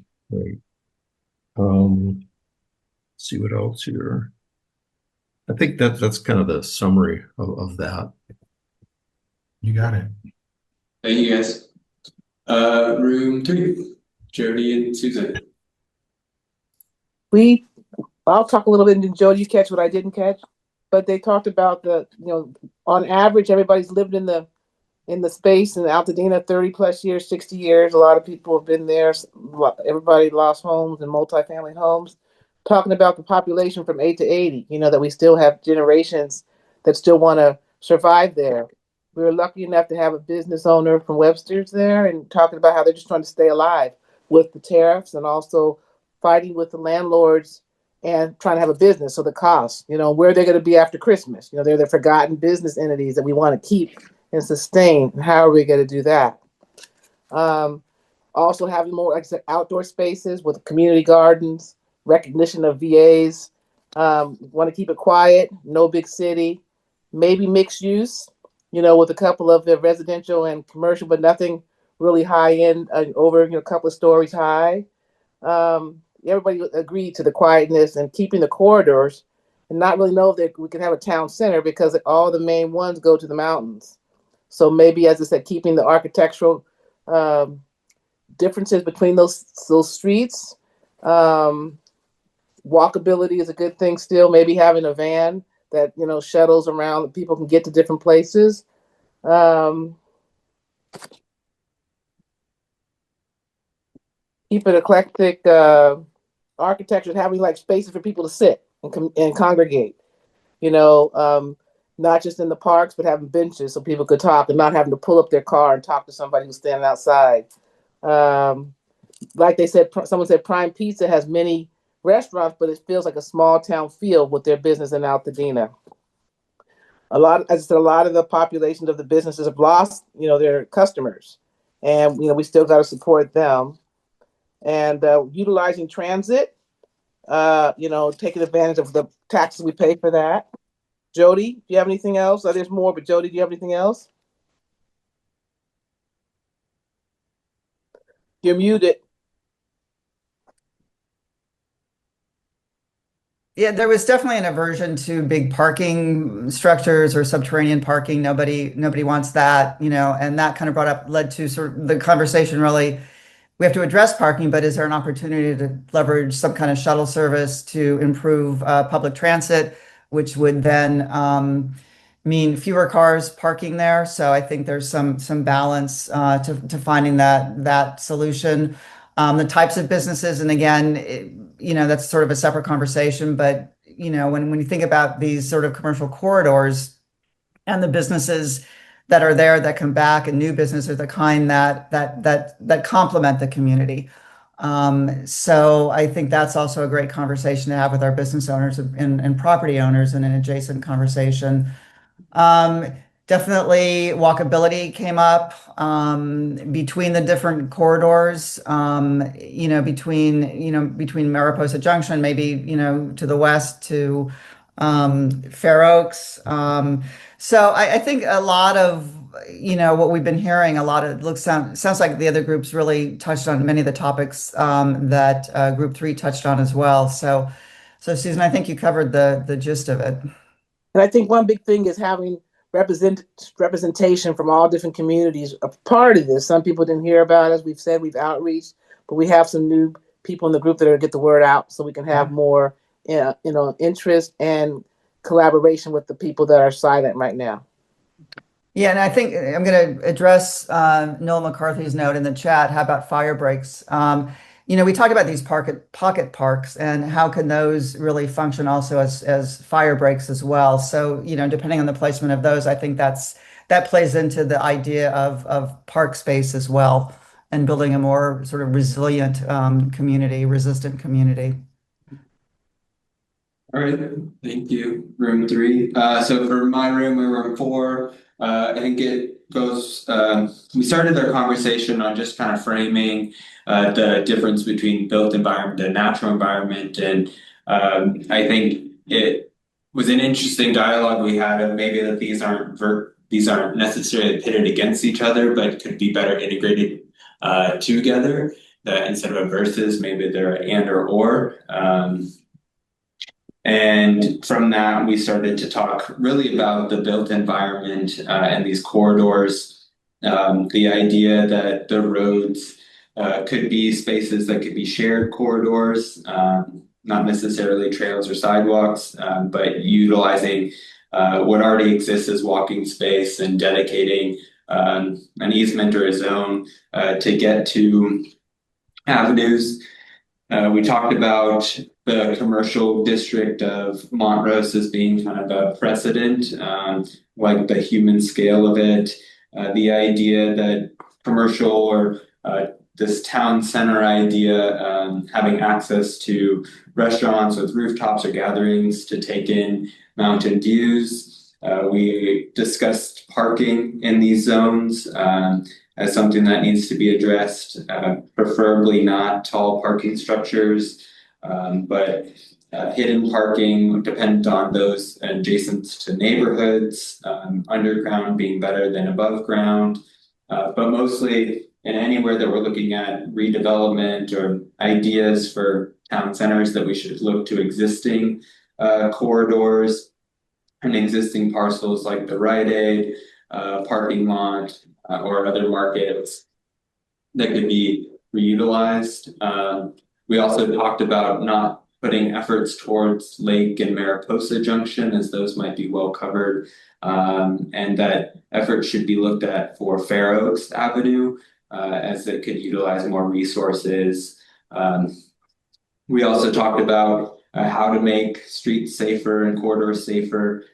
See what else here. I think that's kind of the summary of that. You got it. Thank you, guys. Room 2, Jody and Susan. I'll talk a little bit, and then Jody, you catch what I didn't catch. But they talked about on average, everybody's lived in the space in Altadena 30 plus years, 60 years. A lot of people have been there. Everybody lost homes and multifamily homes. talking about the population from 8 to 80, that we still have generations that still want to survive there. We were lucky enough to have a business owner from Webster's there and talking about how they're just trying to stay alive with the tariffs and also fighting with the landlords and trying to have a business. So the cost, where they're going to be after Christmas. They're the forgotten business entities that we want to keep and sustain. How are we going to do that? Also having more, like I said, outdoor spaces with community gardens, recognition of VAs. Want to keep it quiet, no big city, maybe mixed use, with a couple of the residential and commercial, but nothing really high end, over a couple of stories high. Everybody agreed to the quietness and keeping the corridors, and not really know that we can have a town center because all the main ones go to the mountains. So maybe, as I said, keeping the architectural differences between those streets. Walkability is a good thing still. Maybe having a van that shuttles around, that people can get to different places. Keep it eclectic architecture, having like spaces for people to sit and congregate. Not just in the parks, but having benches so people could talk and not having to pull up their car and talk to somebody who's standing outside. Like they said, someone said Prime Pizza has many restaurants, but it feels like a small town feel with their business in Altadena. As I said, a lot of the populations of the businesses have lost, their customers, and we still got to support them. And utilizing transit, taking advantage of the taxes we pay for that. Jody, do you have anything else? There's more, but Jody, do you have anything else? You're muted. Yeah, there was definitely an aversion to big parking structures or subterranean parking. Nobody wants that, and that kind of led to sort of the conversation really. We have to address parking, but is there an opportunity to leverage some kind of shuttle service to improve public transit, which would then mean fewer cars parking there? So I think there's some balance to finding that solution. The types of businesses, and again, that's sort of a separate conversation. But when you think about these sort of commercial corridors and the businesses that are there that come back, and new businesses, the kind that complement the community. So I think that's also a great conversation to have with our business owners and property owners, and an adjacent conversation. Definitely walkability came up between the different corridors, between Mariposa Junction, maybe, to the west to Fair Oaks. So I think a lot of, what we've been hearing, sounds like the other groups really touched on many of the topics that Group 3 touched on as well. So Susan, I think you covered the gist of it. And I think one big thing is having representation from all different communities a part of this. Some people didn't hear about it. As we've said, we've outreached, but we have some new people in the group that are get the word out, so we can have more interest and collaboration with the people that are silent right now. Yeah, and I think I'm going to address Noel McCarthy's note in the chat. How about fire breaks? We talk about these pocket parks, and how can those really function also as fire breaks as well. So, depending on the placement of those, I think that plays into the idea of park space as well, and building a more sort of resilient community, resistant community. All right, thank you. Room 3. So for my room, we were in 4. I think it goes. We started our conversation on just kind of framing the difference between built environment and natural environment, and I think it was an interesting dialogue we had of maybe that these aren't necessarily pitted against each other, but could be better integrated together. That instead of a versus, maybe they're and or. And from that, we started to talk really about the built environment and these corridors. The idea that the roads could be spaces that could be shared corridors, not necessarily trails or sidewalks, but utilizing what already exists as walking space and dedicating an easement or a zone to get to avenues. We talked about the commercial district of Montrose as being kind of a precedent, like the human scale of it, the idea that commercial or this town center idea, having access to restaurants with rooftops or gatherings to take in mountain views. We discussed parking in these zones as something that needs to be addressed, preferably not tall parking structures, but hidden parking dependent on those adjacent to neighborhoods, underground being better than above ground, but mostly in anywhere that we're looking at redevelopment or ideas for town centers, that we should look to existing corridors and existing parcels like the Rite Aid parking lot or other markets that could be reutilized. We also talked about not putting efforts towards Lake and Mariposa Junction, as those might be well covered, and that effort should be looked at for Fair Oaks Avenue, as it could utilize more resources. We also talked about how to make streets safer and corridors safer.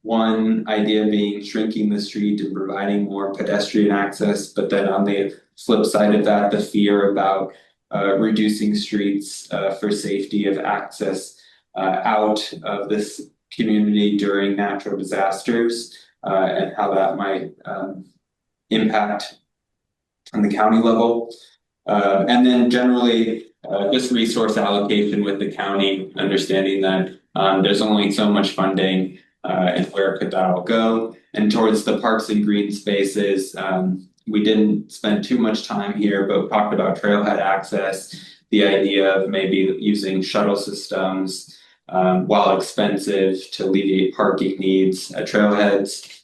One idea being shrinking the street and providing more pedestrian access, but then on the flip side of that, the fear about reducing streets for safety of access out of this community during natural disasters, and how that might impact on the county level. And then generally just resource allocation with the county, understanding that there's only so much funding and where could that all go. And towards the parks and green spaces, we didn't spend too much time here, but talked about trailhead access, the idea of maybe using shuttle systems, while expensive, to alleviate parking needs at trailheads.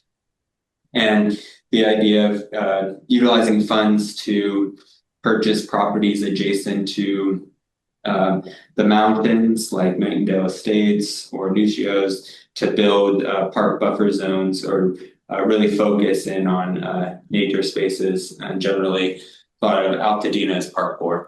And the idea of utilizing funds to purchase properties adjacent to the mountains, like Nightingale Estates or Nucio's, to build park buffer zones, or really focus in on nature spaces, and generally thought of Altadena as Park Board.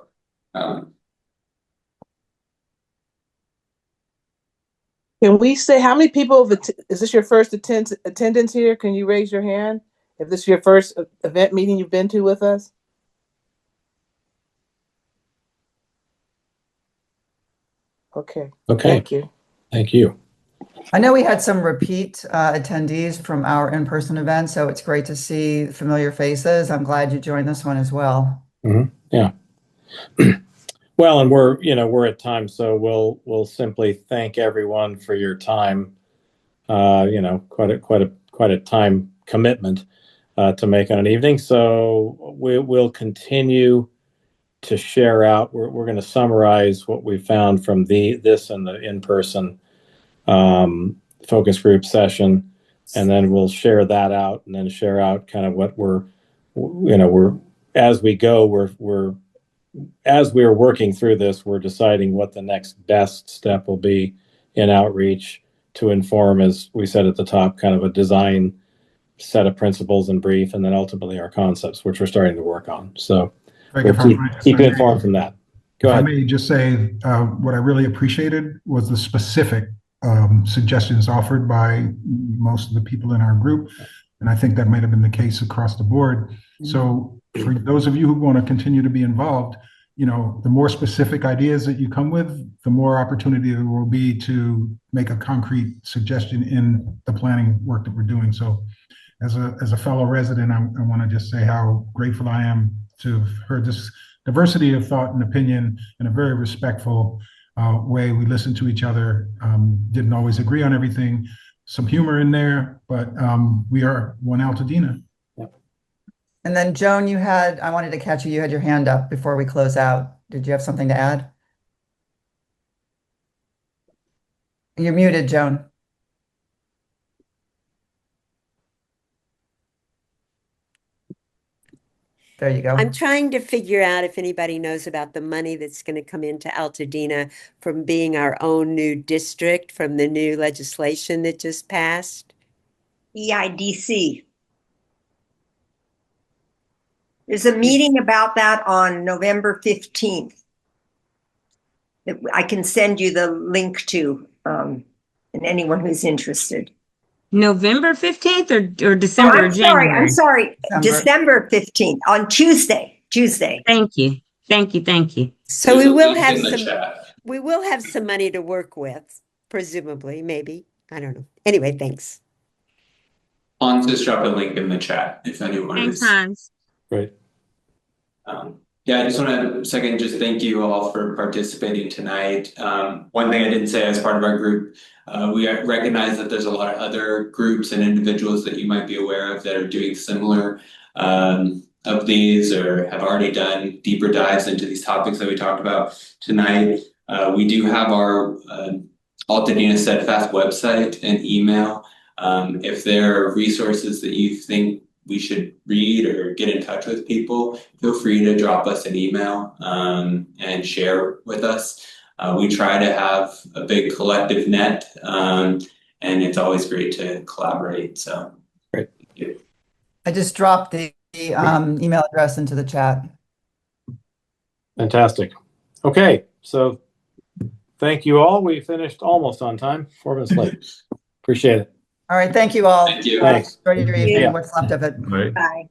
Can we say how many people is this your first attendance here? Can you raise your hand if this is your first event meeting you've been to with us? Okay. Okay. Thank you. Thank you. I know we had some repeat attendees from our in-person event, so it's great to see familiar faces. I'm glad you joined this one as well. Mm-hmm. Yeah. Well, and we're at time, so we'll simply thank everyone for your time. Quite a time commitment to make on an evening. So we'll continue to share out. We're going to summarize what we found from this and the in-person focus group session, and then we'll share that out, and then share out kind of what we're as we go, as we're working through this, we're deciding what the next best step will be in outreach to inform, as we said at the top, kind of a design set of principles and brief, and then ultimately our concepts, which we're starting to work on. So we'll keep you informed from that. Go ahead. I may just say what I really appreciated was the specific suggestions offered by most of the people in our group. And I think that might have been the case across the board. So for those of you who want to continue to be involved, the more specific ideas that you come with, the more opportunity there will be to make a concrete suggestion in the planning work that we're doing. So as a fellow resident, I want to just say how grateful I am to have heard this diversity of thought and opinion in a very respectful way. We listened to each other, didn't always agree on everything, some humor in there, but we are one Altadena. And then Joan, I wanted to catch you had your hand up before we close out. Did you have something to add? You're muted, Joan. There you go. I'm trying to figure out if anybody knows about the money that's going to come into Altadena from being our own new district, from the new legislation that just passed. EIDC. There's a meeting about that on November 15th. I can send you the link to, and anyone who's interested. November 15th or December or January? I'm sorry. December. December 15th on Tuesday. Thank you. Thank you. Thank you. So There's we a will link have in the some, chat. we will have some money to work with, presumably, maybe. I don't know. Anyway, thanks. Hans just dropped a link in the chat if anyone Thanks, is. Hans. Great. Yeah, I just want to second just thank you all for participating tonight. One thing I didn't say as part of our group, we recognize that there's a lot of other groups and individuals that you might be aware of that are doing similar of these or have already done deeper dives into these topics that we talked about tonight. We do have our Altadena Steadfast website and email. If there are resources that you think we should read or get in touch with people, feel free to drop us an email and share with us. We try to have a big collective net, and it's always great to collaborate. So great. Thank you. I just dropped the email address into the chat. Fantastic. Okay, so thank you all. We finished almost on time, 4 minutes late. Appreciate it. All right. Thank you all. Thank you. Thanks. Enjoy your Yeah. evening, what's left of it. Right. Bye.